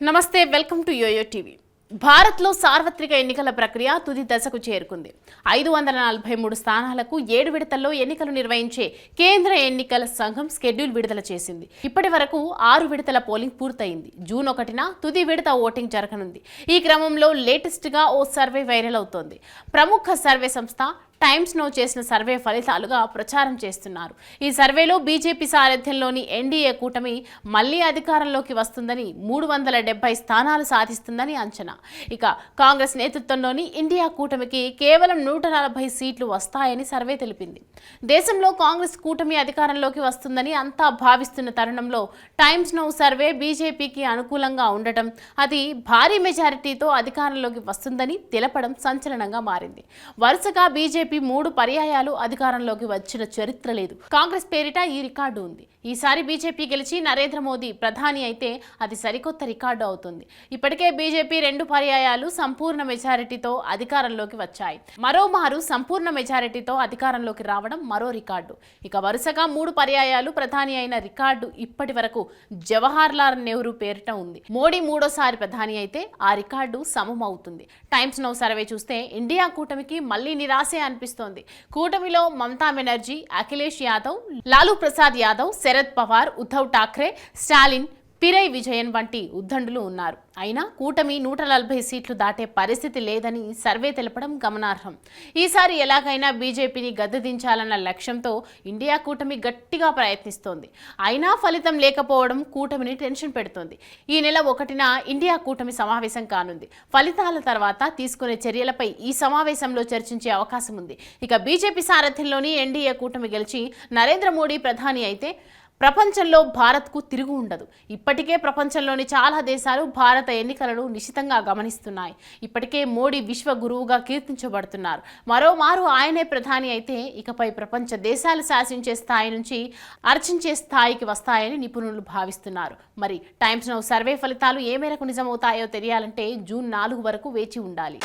నమస్తే welcome to yo-yo TV. భారత్లో సార్వత్రిక ఎన్నికల ప్రక్రియ తుది దశకు చేరుకుంది. 543 స్థానాలకు 7 విడతల్లో ఎన్నికలు నిర్వహించే కేంద్ర ఎన్నికల సంఘం షెడ్యూల్ విడుదల చేసింది. ఇప్పటి వరకు 6 విడతల పోలింగ్ పూర్తయింది. జూన్ 1న తుది విడత ఓటింగ్ జరగనుంది. ఈ క్రమంలో లేటెస్ట్ గా ఓ సర్వే వైరల్ అవుతోంది. ప్రముఖ సర్వే సంస్థ టైమ్స్ నౌ చేసిన సర్వే ఫలితాలుగా ప్రచారం చేస్తున్నారు. ఈ సర్వేలో బీజేపీ సారథ్యంలోని ఎన్డీఏ కూటమి మళ్లీ అధికారంలోకి వస్తుందని, 370 స్థానాలు సాధిస్తుందని అంచనా. ఇక కాంగ్రెస్ నేతృత్వంలోని ఇండియా కూటమికి కేవలం 140 సీట్లు వస్తాయని సర్వే తెలిపింది. దేశంలో కాంగ్రెస్ కూటమి అధికారంలోకి వస్తుందని అంతా భావిస్తున్న తరుణంలో టైమ్స్ నౌ సర్వే బీజేపీకి అనుకూలంగా ఉండటం, అది భారీ మెజారిటీతో అధికారంలోకి వస్తుందని తెలపడం సంచలనంగా మారింది. వరుసగా బీజేపీ 3 పర్యాయాలు అధికారంలోకి వచ్చిన చరిత్ర లేదు. కాంగ్రెస్ పేరిట ఈ రికార్డు ఉంది. ఈసారి బీజేపీ గెలిచి నరేంద్ర మోదీ ప్రధాని అయితే అది సరికొత్త రికార్డు అవుతుంది. ఇప్పటికే బీజేపీ 2 పర్యాయాలు సంపూర్ణ మెజారిటీతో అధికారంలోకి వచ్చాయి. మరోమారు సంపూర్ణ మెజారిటీతో అధికారంలోకి రావడం మరో రికార్డు. ఇక వరుసగా 3 పర్యాయాలు ప్రధాని అయిన రికార్డు ఇప్పటి వరకు జవహర్లాల్ నెహ్రూ పేరిట ఉంది. మోడీ 3వ ప్రధాని అయితే ఆ రికార్డు సమం అవుతుంది. టైమ్స్ నౌ సర్వే చూస్తే ఇండియా కూటమికి మళ్లీ నిరాశే అనిపిస్తోంది. కూటమిలో మమతా బెనర్జీ, అఖిలేష్ యాదవ్, లాలూ ప్రసాద్ యాదవ్, శరద్ పవార్, ఉద్ధవ్ ఠాక్రే, స్టాలిన్, పిరై విజయన్ వంటి ఉద్దండులు ఉన్నారు. అయినా కూటమి 140 సీట్లు దాటే పరిస్థితి లేదని సర్వే తెలపడం గమనార్హం. ఈసారి ఎలాగైనా బీజేపీని గద్దెదించాలన్న లక్ష్యంతో ఇండియా కూటమి గట్టిగా ప్రయత్నిస్తోంది. అయినా ఫలితం లేకపోవడం కూటమిని టెన్షన్ పెడుతోంది. ఈ నెల 1న ఇండియా కూటమి సమావేశం కానుంది. ఫలితాల తర్వాత తీసుకునే చర్యలపై ఈ సమావేశంలో చర్చించే అవకాశం ఉంది. ఇక బీజేపీ సారథ్యంలోని ఎన్డీఏ కూటమి గెలిచి నరేంద్ర మోడీ ప్రధాని అయితే ప్రపంచంలో భారత్కు తిరుగు ఉండదు. ఇప్పటికే ప్రపంచంలోని చాలా దేశాలు భారత ఎన్నికలను నిశితంగా గమనిస్తున్నాయి. ఇప్పటికే మోడీ విశ్వ గురువుగా కీర్తించబడుతున్నారు. మరోమారు ఆయనే ప్రధాని అయితే ఇకపై ప్రపంచ దేశాలు శాసించే స్థాయి నుంచి అర్చించే స్థాయికి వస్తాయని నిపుణులు భావిస్తున్నారు. మరి టైమ్స్ నౌ సర్వే ఫలితాలు ఏ మేరకు నిజమవుతాయో తెలియాలంటే జూన్ 4 వరకు వేచి ఉండాలి.